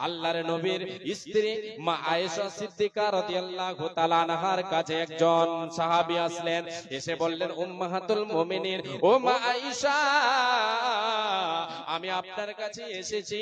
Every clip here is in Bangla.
আল্লাহর নবীর স্ত্রী মা আয়েশা সিদ্দিকা রাদিয়াল্লাহু তাআলা আনহার কাছে একজন সাহাবী আসলেন, এসে বললেন, উম্মাহাতুল মুমিনিন, ও মা আয়েশা, আমি আপনার কাছে এসেছি,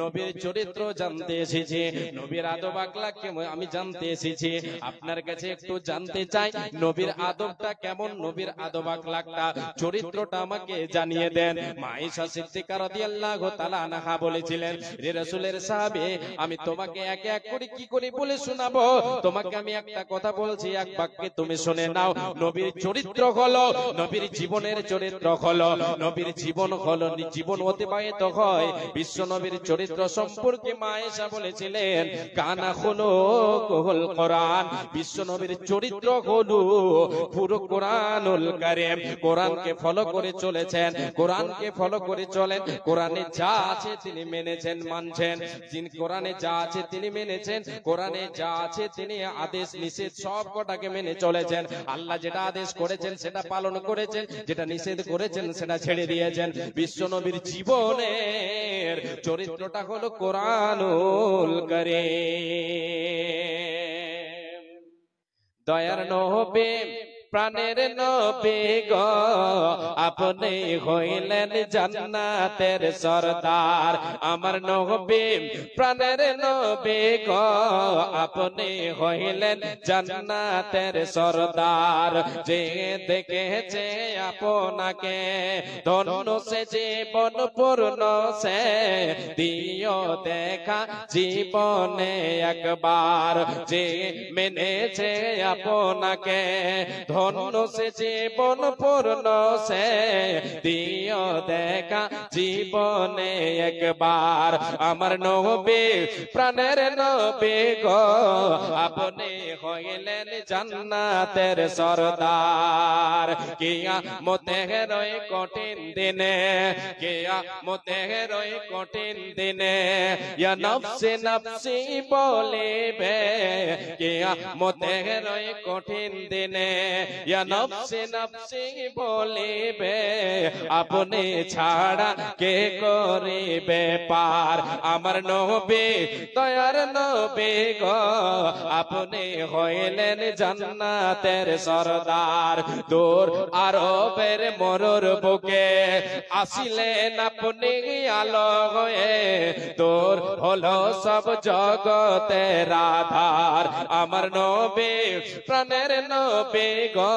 নবীর চরিত্র জানতে এসেছি, নবীর আদব আখলাককে আমি জানতে এসেছি, আপনার কাছে একটু জানতে চাই নবীর আদবটা কেমন, নবীর আদব আখলাকটা, চরিত্রটা আমাকে জানিয়ে দেন। মা আয়েশা সিদ্দিকা রাদিয়াল্লাহু তাআলা আনহা বলেছিলেন, রে রাসূলের সাহাবী, আমি তোমাকে এক এক করে কি করে বলে শোনাবো, তোমাকে আমি একটা কথা বলছি, এক বাক্যে তুমি শুনে নাও। নবীর চরিত্র হলো, নবীর জীবনের চরিত্র হলো, নবীর জীবন হলো, জীবন অতিবাহিত হয় বিশ্ব নবীর চরিত্র সম্পর্কে মা আয়েশা বলেছিলেন, কানা খুলুকুল কোরআন, বিশ্ব নবীর চরিত্র হলো পুরো কোরআনুল কারীম, কোরআনকে ফলো করে চলেছেন, কোরআনকে ফলো করে চলেন, কোরআনে যা আছে তিনি মেনেছেন, মানছেন, যিনি কোরআনে যা আছে তিনি মেনেছেন, কোরআনে যা আছে তিনি আদেশ নিষেধ সব কটাকে মেনে চলেছেন, আল্লাহ যেটা আদেশ করেছেন সেটা পালন করেছেন, যেটা নিষেধ করেছেন সেটা ছেড়ে দিয়েছেন। বিশ্ব নবীর জীবনের চরিত্রটা হলো কোরআনুল কারীম। দয়ার নবী, প্রাণের নবী গো, আপনি হইলেন জান্নাতের সরদার, আমার নবী, প্রাণের নবী গো, আপনি হইলেন জান্নাতের সরদার, যে দেখেছে আপনাকে ধন্য সে জীবন পূর্ণ সে দিও দেখা জীবনে একবার, যে মেনেছে আপনাকে ধন্য সে জীবন পূর্ণ সে দিও দেখা জীবনে একবার, আমার নবী, প্রাণের নবী গো, আপনি হইলেন জান্নাতের সরদার। কিয়ামতের ওই কঠিন দিনে, কিয়ামতের ওই কঠিন দিনে ইয়া নফসি নফসি বলিবে, কিয়ামতের ওই কঠিন দিনে ইয়া নফসি নফসি বলিবে, আপনি ছাড়া কে করিবে পার, আমার নবী, দয়ার নবী গো, আপনি হইলেন জান্নাতের সরদার। দূর আরবের মরুর বুকে আসিলেন আপনি আলো হয়ে, দূর হলো সব জগতের আধার, আমার নবী, প্রাণের নবী গো,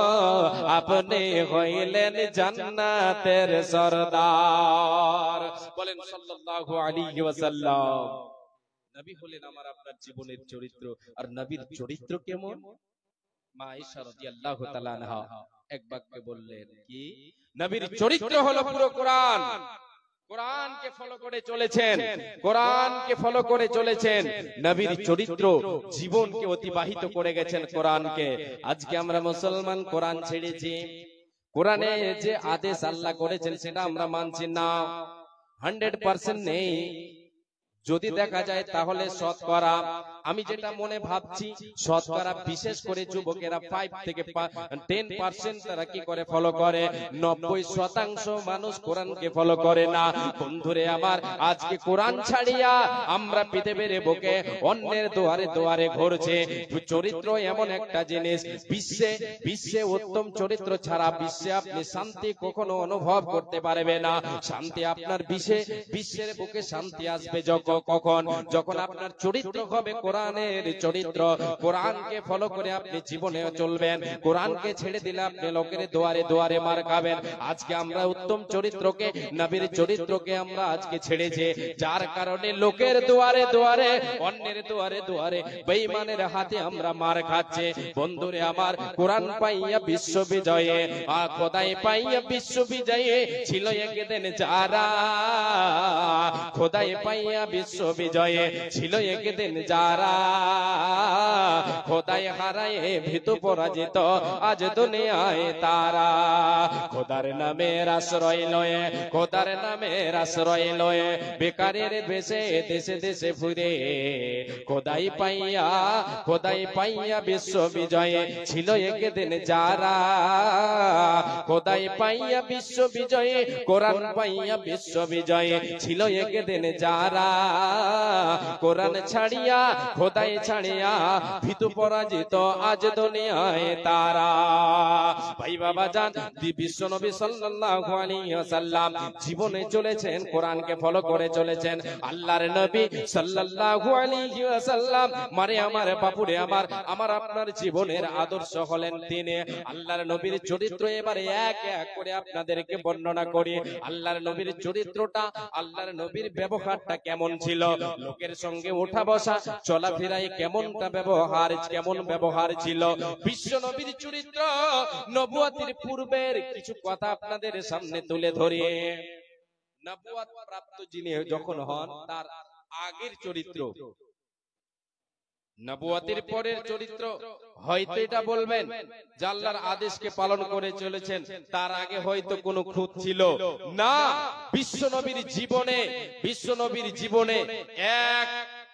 আপনি হইলেন জান্নাতের সরদার। বলেন সাল্লাল্লাহু আলাইহি ওয়াসাল্লাম। নবী হলেন আমার আপনার জীবনের চরিত্র। আর নবীর চরিত্র কেমন? মা আয়েশা রাদিয়াল্লাহু তাআলা আনহা এক বাক্যে বললেন কি, নবীর চরিত্র হলো পুরো কোরআন, কোরআনকে ফলো করে চলেছেন, কোরআনকে ফলো করে চলেছেন, নবীর চরিত্র জীবনকে অতিবাহিত করে গেছেন কোরআনকে। আজকে আমরা মুসলমান কোরআন ছেড়েছি, কোরআনে যে আদেশ আল্লাহ করেছেন সেটা আমরা মানছি না, 100% নেই। যদি দেখা যায় তাহলে শতকরা, আমি যেটা মনে ভাবছি, শতকরা বিশেষ করে যুবকেরা 5 থেকে 10% তারা কি করে ফলো করে, 90% মানুষ কোরআনকে ফলো করে না। বন্ধুরে আমার, আজকে কোরআন ছাড়িয়া আমরা পৃথিবীর বুকে অন্যের দুয়ারে দুয়ারে ঘুরছে। চরিত্র এমন একটা জিনিস, বিশ্বে উত্তম চরিত্র ছাড়া বিশ্বে আপনি শান্তি কখনো অনুভব করতে পারবে না। শান্তি আপনার বিশ্বের বুকে শান্তি আসবে কখন, যখন আপনার চরিত্র হবে কোরআনের চরিত্র, কোরআনকে ফলো করে আপনি জীবনে চলবেন, কোরআনকে ছেড়ে দিলে আপনি লোকের দুয়ারে দুয়ারে মার খাবেন। আজকে আমরা উত্তম চরিত্রকে, নবীর চরিত্রকে আমরা আজকে ছেড়েছি, যার কারণে লোকের দুয়ারে দুয়ারে, অন্যের দুয়ারে দুয়ারে বেঈমানের হাতে আমরা মার খাচ্ছি। বন্ধুরে আমার, কোরআন পাইয়া বিশ্ব বিজয়ে, খোদাই পাইয়া বিশ্ব বিজয়ে ছিল একদিন যারা, খোদাই পাইয়া বিশ্ব বিজয়ে ছিল একদিন যারা, খোদাই হারায়ে ভীতু পরাজিত আজ দুনিয়ায় তারা। খোদার নামের আশ্রয় লয়ে, খোদার নামের আশ্রয় লয়ে বেকারের বেশে দেশে দেশে ঘুরে, খোদাই পাইয়া বিশ্ব বিজয়ে ছিল একদিন যারা, খোদাই পাইয়া বিশ্ব বিজয়ে, কোরআন পাইয়া বিশ্ব বিজয়ে ছিল একদিন যারা, কোরআন ছাড়িয়া খোদাই ছাড়িয়া ভীতু পরাজিত আজ দুনিয়ায় তারা। ভাই বাবা জান, বিশ্ব নবী সাল্লাল্লাহু আলাইহি ওয়াসাল্লাম জীবনে চলেছেন, কোরআনকে ফলো করে চলেছেন। আল্লাহর নবী সাল্লাল্লাহু আলাইহি ওয়াসাল্লাম মারে আমার বাপুরে আমার আপনার জীবনের আদর্শ হলেন তিনি। আল্লাহর নবীর চরিত্র এবারে এক এক করে আপনাদেরকে বর্ণনা করি। আল্লাহর নবীর চরিত্রটা, আল্লাহর নবীর ব্যবহারটা কেমন ছিল, লোকের সঙ্গে ওঠা বসা চলাফেরায় কেমন ব্যবহার ছিল। বিশ্ব নবীর চরিত্র নবুয়তের পূর্বের কিছু কথা আপনাদের সামনে তুলে ধরি। নবুয়ত প্রাপ্ত যিনি যখন হন তার আগের চরিত্র, নবুয়তের পরের চরিত্র হয়তো এটা বলবেন যে আল্লাহর আদেশকে পালন করে চলেছেন, তার আগে হয়তো কোনো খুঁত ছিল না। বিশ্ব নবীর জীবনে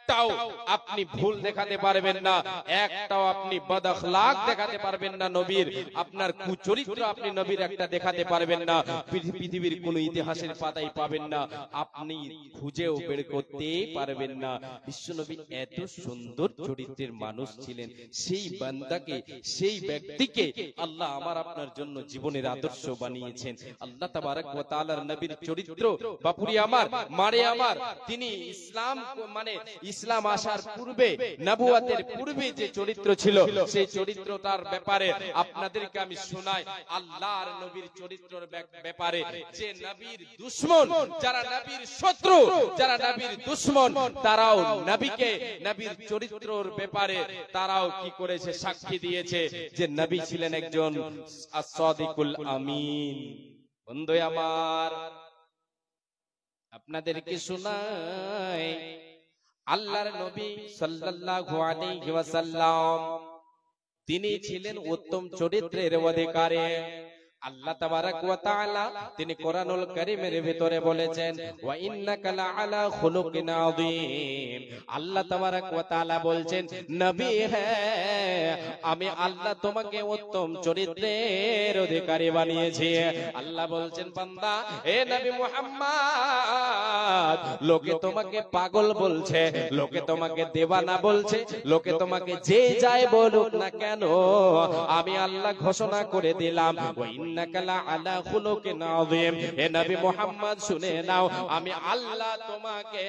একটাও আপনি ভুল দেখাতে পারবেন না, একটাও আপনি বদআখলাক দেখাতে পারবেন না নবীর। আপনার কুচরিত্র আপনি নবীর একটা দেখাতে পারবেন না, পৃথিবীর কোন ইতিহাসের পাতায় পাবেন না, আপনি খুঁজেও বের করতে পারবেন না। বিশ্বনবী এত সুন্দর চরিত্রের মানুষ ছিলেন, সেই বান্দাকে, সেই ব্যক্তিকে আল্লাহ আমার আপনার জন্য জীবনের আদর্শ বানিয়েছেন। আল্লাহ তাবারক ওয়া তাআলার নবীর চরিত্র বাপুরি আমার, মারে আমার, তিনি ইসলাম আসার পূর্বে, নবুয়তের পূর্বে যে চরিত্র ছিল, সেই চরিত্রটার ব্যাপারে আপনাদেরকে আমি শোনাই। আল্লাহর নবীর চরিত্রের ব্যাপারে যে নবীর দুশমন, যারা নবীর শত্রু, যারা নবীর দুশমন, তারাও নবীর চরিত্রের ব্যাপারে তারাও কি করেছে, সাক্ষী দিয়েছে যে নবী ছিলেন একজন as-সাদিকুল আমিন। বন্ধু আমার, আপনাদেরকে শোনাই, আল্লাহর নবী সাল্লাল্লাহু আলাইহি ওয়াসাল্লাম তিনি ছিলেন উত্তম চরিত্রের অধিকারী। আল্লাহ তাবারক ওয়া তাআলা তিনি কোরআনুল কারীমের ভিতরে বলেছেন, ওয়া ইন্নাকা লাআলা খুলুকিন আযীম। আল্লাহ তাবারক ওয়া তাআলা বলছেন, নবী হ্যাঁ, আমি আল্লাহ তোমাকে উত্তম চরিত্রের অধিকারী বানিয়েছি। আল্লাহ বলছেন, বান্দা হে নবী মুহাম্মদ, লোকে তোমাকে পাগল বলছে, লোকে তোমাকে দেওয়ানা বলছে, লোকে তোমাকে যে যায় বলুক না কেন, আমি আল্লাহ ঘোষণা করে দিলাম, ইন্নাকা লাআলা খুলুকিন আযীম। হে নবী মুহাম্মদ শুনে নাও, আমি আল্লাহ তোমাকে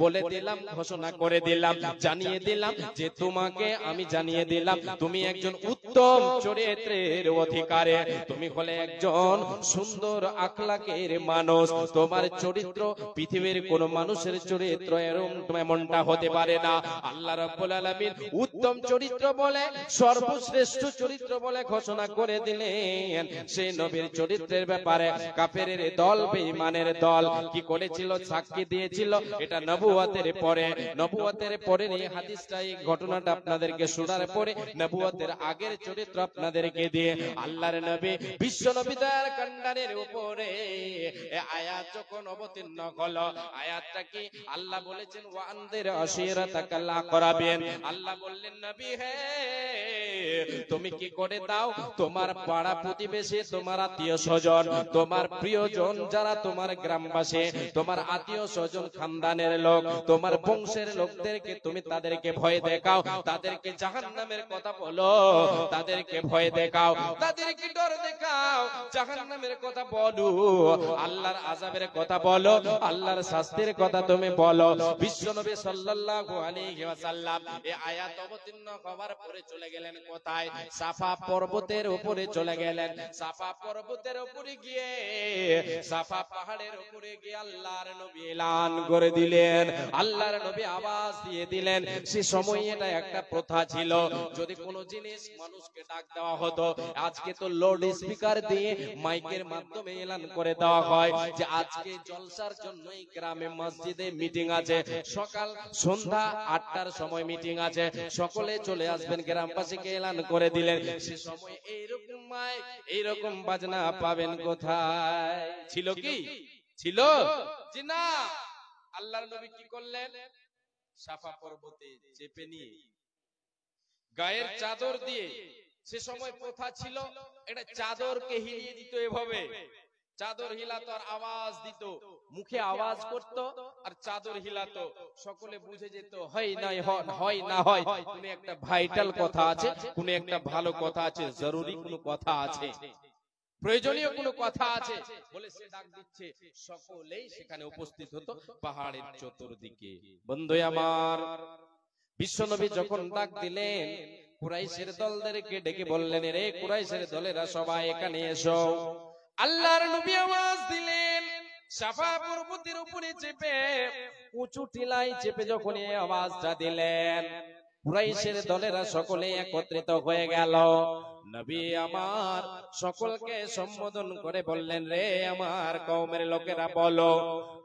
বলে দিলাম, ঘোষণা করে দিলাম, জানিয়ে দিলাম যে তোমাকে আমি জানিয়ে দিলাম তুমি একজন উত্তম চরিত্রের অধিকারী, তুমি হলে একজন সুন্দর আখলাকের মানুষ। তোমার চরিত্র পৃথিবীর কোন মানুষের চরিত্র এমনটা হতে পারে না। আল্লাহ রাব্বুল আলামিন উত্তম চরিত্র বলে, সর্বশ্রেষ্ঠ চরিত্র বলে ঘোষণা করে দিলেন। সেই নবীর চরিত্রের ব্যাপারে কাফেরের দল, বেঈমানের দল কি করেছিল, সাক্ষী দিয়েছিল। এটা নবুয়তের পরে এই হাদিসটা, এই ঘটনাটা আপনাদেরকে শোনার পরে নবুয়তের আগের চরিত্র আপনাদেরকে দিয়ে আল্লাহর নবী বিশ্ব নবী দয়ার কান্ডারের উপরে আয়াত যখন অবতীর্ণ হলো, আয়াতটা কি আল্লাহ বলেছেন, ওয়া আনদির আশিরাতাকাল আকরাবিন। আল্লাহ বললেন, নবী হে, তুমি কি করে দাও তোমার পাড়া প্রতিবেশী, তোমার আত্মীয় স্বজন, তোমার প্রিয়জন যারা তোমার গ্রামবাসী, তোমার আত্মীয় স্বজন, খানদানের লোক, তোমার বংশের লোকদেরকে তুমি তাদেরকে ভয় দেখাও, তাদেরকে জাহান্নামের কথা বলো, তাদেরকে ভয় দেখাও, তাদেরকে ডর দেখাও, জাহান্নামের কথা বলো, আল্লাহর আযাবের কথা বলো, আল্লাহর শাস্তির কথা তুমি বলো। বিশ্বনবী সাল্লাল্লাহু আলাইহি ওয়াসাল্লাম এই আয়াত অবতীর্ণ হওয়ার পরে চলে গেলেন কোথায়? সাফা পর্বতের উপরে চলে গেলেন। সাফা পর্বতের উপরে গিয়ে, সাফা পাহাড়ের উপরে গিয়ে আল্লাহর নবী এলান করে দিলেন, আল্লাহর নবী আওয়াজ দিয়ে দিলেন। সে সময় এটা একটা প্রথা ছিল, যদি কোনো জিনিস মানুষকে ডাক দেওয়া হতো, আজকে তো লাউড স্পিকার দিয়ে মাইকের মাধ্যমে এলান করে দেওয়া হয় যে আজকে জলসার জন্য এই গ্রামে মসজিদে মিটিং আছে, সকাল সন্ধ্যা 8টার সময় মিটিং আছে, সকলে চলে আসবেন, গ্রামবাসীকে এলান করে দিলেন। সে সময় এইরকম মাইক, এইরকম বাজনা পাবেন কোথায়? ছিল কি? ছিল জি না। আল্লাহর নবী কি করলেন? সাফা পর্বতে চেপে নিয়ে গায়ের চাদর দিয়ে, সে সময় প্রথা ছিল এটা চাদরকে হিলিয়ে দিত, এভাবে চাদর হিলাতো আর আওয়াজ দিত, মুখে আওয়াজ করত আর চাদর হিলাতো, সকলে বুঝে যেত হয় না হয় না হয়, কোন একটা ভাইটাল কথা আছে, কোন একটা ভালো কথা আছে, জরুরি কোন কথা আছে, প্রয়োজনীয় কোন কথা আছে বলে সে ডাক দিচ্ছে, সকলেই সেখানে উপস্থিত হতো পাহাড়ের চতুর্দিকে। বন্ধু আমার, বিশ্বনবী যখন ডাক দিলেন, কুরাইশের দলদেরকে ডেকে বললেন, রে কুরাইশের দলেরা সবাই এখানে এসো। আল্লাহর নবী আওয়াজ দিলেন, সাফা পর্বতের উপরে চেপে, উঁচু টিলায় চেপে যখন এই আওয়াজটা দিলেন, কুরাইশের দলেরা সকলে একত্রিত হয়ে গেল। নবী আমার সকলকে সম্বোধন করে বললেন, রে আমার কওমের লোকেরা বলো,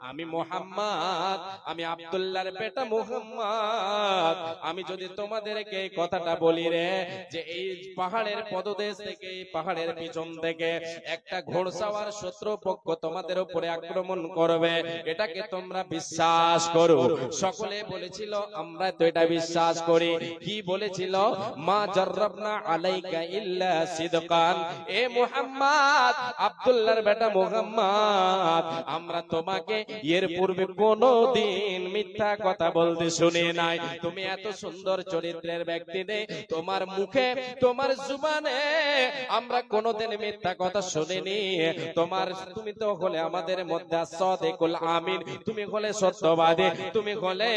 আমি মুহাম্মদ, আমি আব্দুল্লাহর বেটা মুহাম্মদ, আমি যদি তোমাদেরকে এই কথাটা বলি রে, যে এই পাহাড়ের পদদেশ থেকে, এই পাহাড়ের পিছন থেকে একটা ঘোড়সাওয়ার শত্রু পক্ষ তোমাদের উপরে আক্রমণ করবে, এটাকে তোমরা বিশ্বাস করো? সকলে বলেছিল, আমরা তো এটা বিশ্বাস করি। কি বলেছিল? মা জাররাবনা আলাইকা ইল্লা সিদকান, এ মুহাম্মদ, আব্দুল্লাহর বেটা মুহাম্মদ, আমরা তোমাকে এর পূর্বে কোনদিন মিথ্যা কথা বলতে শুনি নাই। তুমি এত সুন্দর চরিত্রের ব্যক্তি নেই, তোমার মুখে, তোমার জুবানে আমরা কোনদিন মিথ্যা কথা শুনিনি। তুমি তো হলে আমাদের মধ্যে সাদিকুল আমিন, তুমি হলে সত্যবাদী, তুমি হলে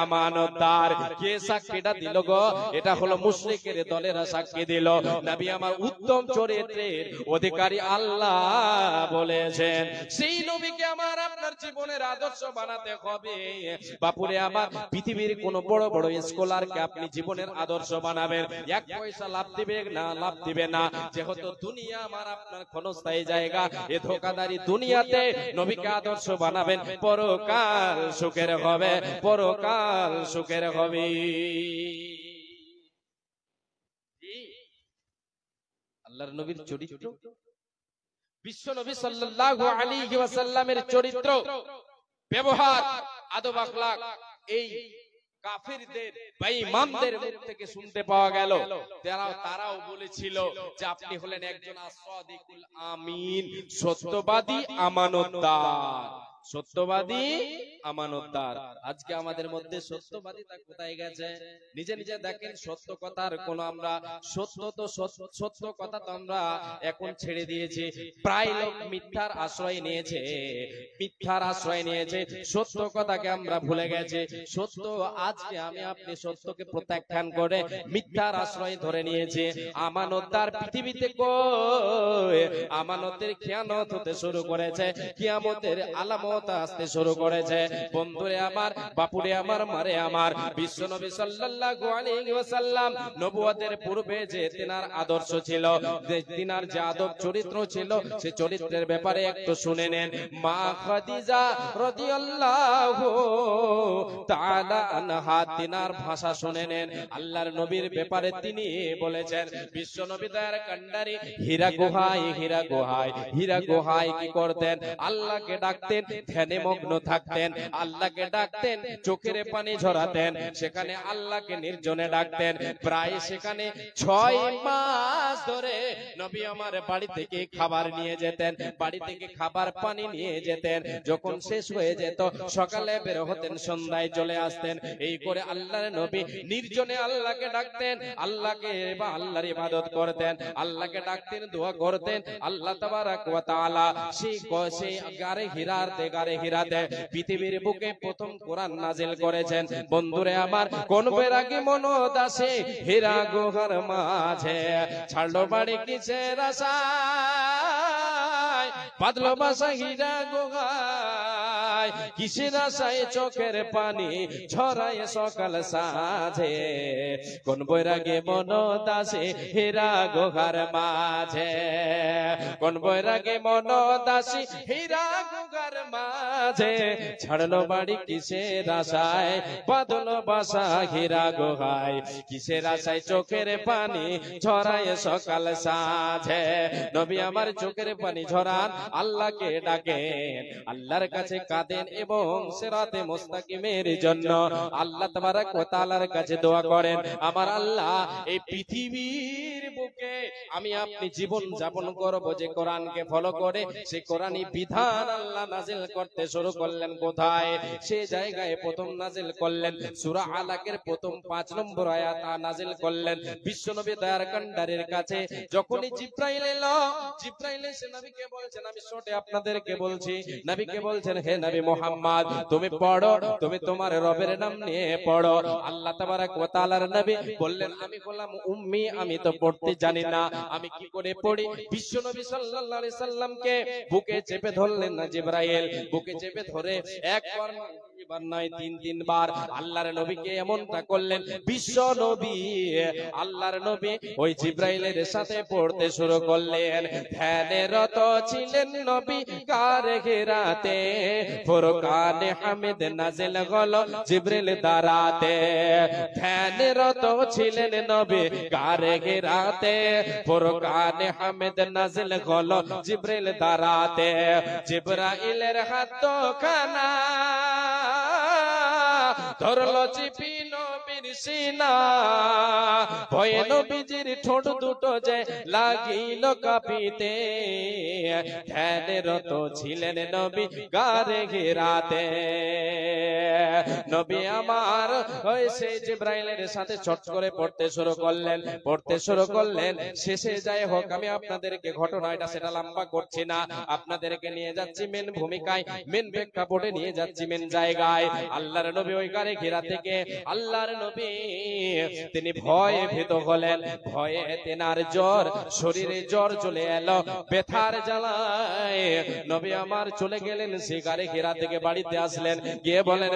আমানতদার। কে সাক্ষীটা দিল গো? এটা হলো মুশরিকের দলেরা সাক্ষী দিল। নবী আমার উত্তম চরিত্রের অধিকারী আল্লাহ বলেছেন, সেই নবীকে আমার আপনার জীবনের আদর্শ বানাতে হবে। বাপুরে আমার, পৃথিবীর কোন বড় বড় স্কলারকে আপনি জীবনের আদর্শ বানাবেন, এক পয়সা লাভ দিবে না, লাভ দিবে না। যেহেতু দুনিয়া আমার আপনার ক্ষণস্থায়ী জায়গা, এ ধোকাদারি দুনিয়াতে নবীকে আদর্শ বানাবেন, পরকাল সুখের হবে, পরকাল সুখের হবে। আল্লাহর নবীর চরিত্র, বিশ্ব নবী সাল্লাল্লাহু আলাইহি ওয়াসাল্লামের চরিত্র, ব্যবহার, আদব আখলাক, এই কাফিরদের, বেঈমানদের মুখ থেকে শুনতে পাওয়া গেল। তারাও বলেছিল যে আপনি হলেন একজন আস-সাদিকুল আমিন, সত্যবাদী, আমানতদার। সত্যবাদী, আমানতদার। আজকে আমাদের মধ্যে সত্যবাদীটা কোথায় গেছে? নিজে নিজে দেখেন, সত্য কথার কোন, আমরা সত্য কথা তো আমরা এখন ছেড়ে দিয়েছি। প্রায় লোক মিথ্যার আশ্রয় নিয়েছে, মিথ্যার আশ্রয় নিয়েছে, সত্য কথাকে আমরা ভুলে গেছি। সত্য, আজকে আমি আপনি সত্যকে প্রত্যাখ্যান করে মিথ্যার আশ্রয় ধরে নিয়েছে। আমানতদার পৃথিবীতে কই? আমানতের খিয়ানত হতে শুরু করেছে, কিয়ামতের আলামত আসতে শুরু করেছে। বন্ধুরে আমার, বাপুরে আমার, মারে আমার, বিশ্ব নবী সাল্লাল্লাহু আলাইহি ওয়াসাল্লাম নবুয়তের পূর্বে যে তিনার আদর্শ ছিল, যে তিনার যে আদব চরিত্র ছিল, সে চরিত্রের ব্যাপারে একটু শুনে নেন। মা খাদিজা রাদিয়াল্লাহু তাআলা আনহা, তিনার ভাষা শুনে নেন। আল্লাহর নবীর ব্যাপারে তিনি বলেছেন, বিশ্ব নবী দয়ার কান্ডারি হীরা গুহায়, হীরা গুহায়, হীরা গুহায় কি করতেন? আল্লাহকে ডাকতেন, ধ্যানে মগ্ন থাকতেন, আল্লাহকে ডাকতেন, চোখের পানি ঝরাতেন, সেখানে আল্লাহকে নির্জনে ডাকতেন। প্রায় সেখানে 6 মাস ধরে নবী আমার বাড়ি থেকে খাবার নিয়ে যেতেন, বাড়ি থেকে খাবার পানি নিয়ে যেতেন। যখন শেষ হয়ে যেত, সকালে বের হতেন, সন্ধ্যায় চলে আসতেন। এই করে আল্লাহর নবী নির্জনে আল্লাহকে ডাকতেন, আল্লাহকে বা আল্লাহর ইবাদত করতেন, আল্লাহকে ডাকতেন, দোয়া করতেন। আল্লাহ তাবারাক ওয়া তাআলা সেই গারে হিরাতে পৃথিবীর বুকে প্রথম কোরআন নাজিল করেছেন। বন্ধুরে আমার, কোন বেরাগী মনদ আসে হীরা গুহার মাঝে, ছাড়লো বাড়ি কিসের আশায়, বাদলো বাসা হীরা গুহায়, কিসের আশায় চোখের পানি ঝরায় সকাল সাঁঝে। কোন বৈরাগী মনদ আসে হীরা গুহার মাঝে, কোন বৈরাগী মনদ আসে হীরা গুহার মাঝে, ছাড়লো বাড়ি কিসের আশায়, বাদলো বাসা হীরা গুহায়, কিসের আশায় চোখের পানি ঝরায় সকাল সাঁঝে। নবী আমার চোখের পানি ঝরান, আল্লাহকে ডাকেন, আল্লাহর কাছে কাঁদেন এবং সিরাতে মুস্তাকিমের জন্য আল্লাহ তাবারাক ওয়া তাআলার কাছে দোয়া করেন। আমার আল্লাহ, এই পৃথিবীর বুকে আমি আপনি জীবন যাপন করব যে কোরআনকে ফলো করে, সেই কোরআনী বিধান আল্লাহ নাজিল করতে শুরু করলেন কোথায়? সেই জায়গায় প্রথম নাজিল করলেন সূরা আলাকের প্রথম 5 নম্বর আয়াত নাজিল করলেন বিশ্বনবী দয়ার কান্ডারের কাছে। যখনই জিবরাইল এলো, জিবরাইল এসে নবীকে বলছেন, আমি শর্টে আপনাদেরকে বলছি, নবীকে বলছেন, হে নবী মুহাম্মদ তুমি পড়ো, তুমি তোমার রবের নাম নিয়ে পড়ো। আল্লাহ তাবারাক ওয়া তাআলার নবী বললেন, আমি হলাম উম্মি, আমি তো পড়তে জানি না, আমি কি করে পড়ি? বিশ্বনবী সাল্লাল্লাহু আলাইহি সাল্লামকে বুকে চেপে ধরলেন না জিবরাইল, বুকে চেপে ধরে একবার বার নয় 3 বার আল্লাহর নবীকে এমনটা করলেন। বিশ্ব নবী আল্লাহর নবী ওই জিবরাইলের সাথে পড়তে শুরু করলেন। ধ্যানে রত ছিলেন নবী কার ঘেরাতে, ফুরকানে হামিদ নাজিল হলো জিবরিল দ্বারাতে। ধ্যানে রত ছিলেন নবী কার ঘেরাতে, ফুরকানে হামিদ নাজিল হলো জিবরিল দ্বারাতে। জিবরাইলের হাত খানা ধরলো চিপি নবীর সিনা, ভয়ে নবীজির ঠোঁট দুটো যে লাগিল কাঁপিতে। ধ্যানে রত ছিলেন নবী গারে ঘেরাতে। নবী আমার ওই সেই জিবরাইলের সাথে চট করে পড়তে শুরু করলেন, পড়তে শুরু করলেন। শেষে যাই হোক, আমি আপনাদেরকে ঘটনা এটা সেটা লম্বা করছি না, আপনাদেরকে নিয়ে যাচ্ছি মেন ভূমিকায়, মেন প্রেক্ষাপটে নিয়ে যাচ্ছি মেন জায়গায়। আল্লাহর নবী ওই গারে ঘেরা থেকে আল্লাহর নবী তিনি ভয়ে ভীত হলেন, ভয়ে তেনার জ্বর, শরীরে জ্বর চলে এলো, ব্যথার জ্বালায় নবী আমার চলে গেলেন সেই গারে ঘেরা থেকে বাড়িতে আসলেন, গিয়ে বলেন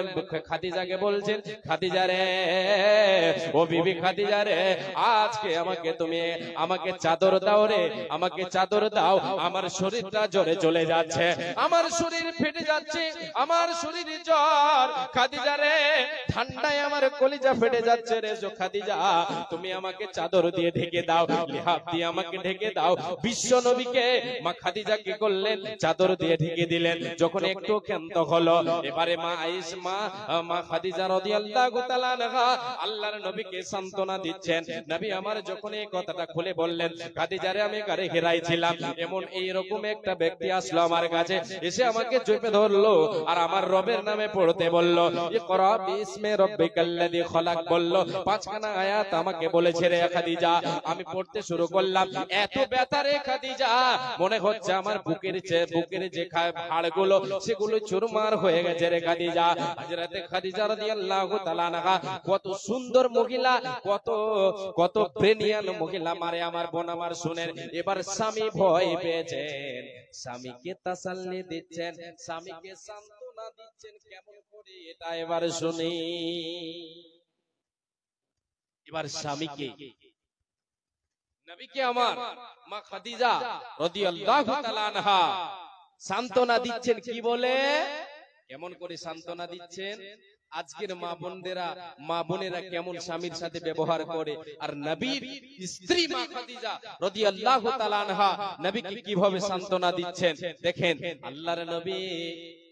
খাদিজাকে বলছেন, খাদিজা রে, ও বিবি খাদিজা রে, আজকে আমাকে তুমি আমাকে চাদর দাও রে, আমাকে চাদর দাও, আমার শরীরটা জ্বরে চলে যাচ্ছে, আমার শরীর ফেটে যাচ্ছে, আমার শরীরে জ্বর। খাদিজা রে, ঠান্ডায় আমার কলিজা ফেটে যাচ্ছে রে, খাদিজা তুমি আমাকে চাদর দিয়ে ঢেকে দাও, লিহাফ দিয়ে আমাকে ঢেকে দাও। বিশ্ব নবীকে মা খাদিজা কি করলেন? চাদর দিয়ে ঢেকে দিলেন। যখন একটু ক্ষান্ত হলো, এবারে মা খাদিজা রাদিয়াল্লাহু তাআলা আনহা আল্লাহর নবীকে সান্ত্বনা দিচ্ছেন। নবী আমার যখন এই কথাটা খুলে বললেন, খাদিজা রে, আমি গারে ঘেরাই ছিলাম, এমন এইরকম একটা ব্যক্তি আসলো আমার কাছে, এসে আমাকে চেপে ধরলো আর আমার রবের নামে পড়তে বললো, ইকরা বিসমি রাব্বিকাল্লাযী খালাক বললো, 5খানা আয়াত আমাকে বলেছে রে খাদিজা। আমি পড়তে শুরু করলাম, এত ব্যথা রে খাদিজা, মনে হচ্ছে আমার বুকের যে হাড়গুলো সেগুলো চুরমার হয়ে গেছে রে খাদিজা। হযরতে খাদিজা রাদিয়াল্লাহু তাআলা আনহা কত সুন্দর মহিলা, কত প্রেমিয়ান মহিলা, মারে আমার বোন আমার শুনেন। এবার স্বামী ভয় পেয়েছেন, স্বামীকে তাসাল্লি দিচ্ছেন, স্বামীকে সান্ত্বনা দিচ্ছেন, কেমন করে এটা এবার শুনি। এবার স্বামীকে, নবীকে আমার মা খাদিজা রাদিয়াল্লাহু তাআলা আনহা সান্ত্বনা দিচ্ছেন, কি বলে, কেমন করে সান্ত্বনা দিচ্ছেন। আজকের মা বোনেরা কেমন স্বামীর সাথে ব্যবহার করে, আর নবীর স্ত্রী মা খাদিজা রাদিয়াল্লাহু তাআলা আনহা নবীকে কিভাবে সান্ত্বনা দিচ্ছেন দেখেন। আল্লাহর নবী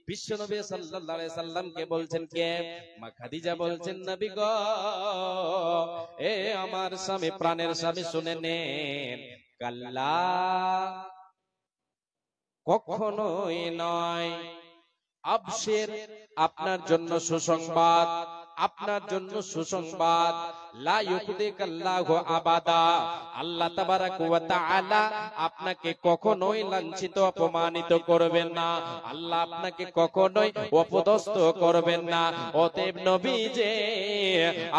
বিশ্ব নবী সাল্লাল্লাহু আলাইহি সাল্লামকে বলছেন, কে? মা খাদিজা বলছেন, নবী গো, এ আমার স্বামী, প্রাণের স্বামী, শুনে নেন, কাল্লা, কখনোই নয়, আবশির, আপনার জন্য সুসংবাদ, আপনার জন্য সুসংবাদ, লা ইউকদিকাল্লাহু আবাদা, আল্লাহ তাবারাক ওয়া তাআলা আপনাকে কখনোই লাঞ্ছিত অপমানিত করবেন না, আল্লাহ আপনাকে কখনোই অপদস্থ করবেন না। অতএব নবী যে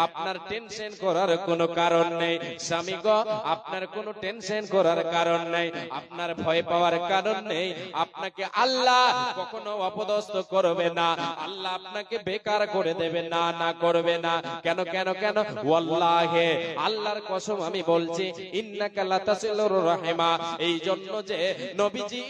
আপনার টেনশন করার কোনো কারণ নেই, স্বামী গো আপনার কোনো টেনশন করার কারণ নেই, আপনার ভয় পাওয়ার কারণ নেই, আপনাকে আল্লাহ কখনো অপদস্থ করবে না, আল্লাহ আপনাকে বেকার করে দেবে না, না করবে না। কেন কেন কেন? ওয়াল্লাহি, আল্লাহর কসম আমি বলছি, ইন্নাকা লাতাসিলুর রাহিমা, এই জন্য যে নবীজি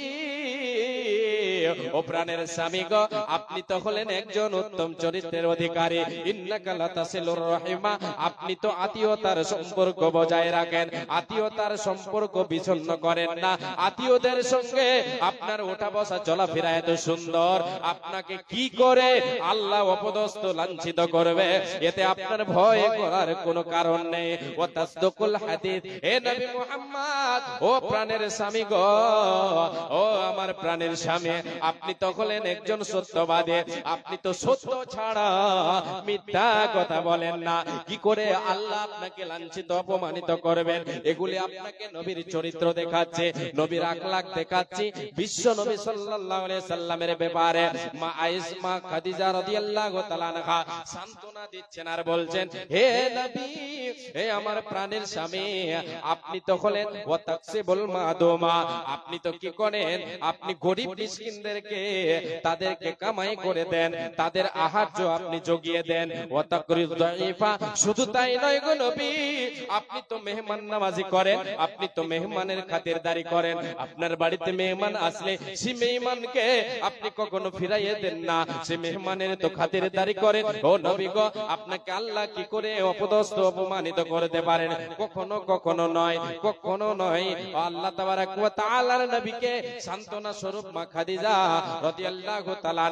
ও প্রাণের স্বামী গো, আপনি তো হলেন একজন উত্তম চরিত্রের অধিকারী। ইন্নাকা লাতাসিলুর রাহিমা, আপনি তো আত্মীয়তার সম্পর্ক বজায় রাখেন, আত্মীয়তার সম্পর্ক বিচ্ছিন্ন করেন না। আত্মীয়দের সঙ্গে আপনার ওঠা বসা চলাফেরা এত সুন্দর, আপনাকে কি করে আল্লাহ অপদস্থ লাঞ্ছিত করবে এতে আপনার ভয় করার কোনো কারণ নেই। ও তাসদুকুল হাদিস, হে নবী মুহাম্মদ, ও প্রাণের স্বামী গো, ও আমার প্রাণের স্বামী, আপনি তো হলেন একজন সত্যবাদী। আপনি তো সত্য ছাড়া মিথ্যা কথা বলেন না। কি করে আল্লাহ আপনাকে লাঞ্ছিত অপমানিত করবেন? এগুলি আপনাকে নবীর চরিত্র দেখাচ্ছে, নবীর আখলাক দেখাচ্ছে। বিশ্ব নবী সাল্লাল্লাহু আলাইহি সাল্লামের ব্যাপারে মা আয়েশা খাদিজা রাদিয়াল্লাহু তাআলা আনহা সান্তনা দিচ্ছেন আর বলছেন, হে নবী, হে আমার প্রাণের স্বামী, আপনি তো হলেন ওয়া তাকসিবুল মাদুমা, আপনি তো কি করেন? আপনি গরিব মিসকিনদেরকে তাদেরকে কামাই করে দেন, তাদের আহার্য আপনি জগিয়ে দেন। ওয়া তাকরিজ দাঈফা, শুধু তাই নয় গো নবী, আপনি তো মেহমান নামাজি করেন, আপনি তো মেহমানের খাতিরদারি করেন। আপনার বাড়িতে মেহমান আসলে সে মেহমানকে আপনি কখনো ফিরাইয়ে দেন না, সে মেহমানের তো খাতিরদারি করেন। ও নবী গো, আপনাকে আল্লাহ কি করে অপদস্থ অপমানিত করতে পারেন? কখনো কখনো নয়, কখনো নয়। আল্লাহ তাবারাক ওয়া তাআলার নবীকে সান্তনা স্বরূপ মা খাদিজা রাদিয়াল্লাহু তাআলা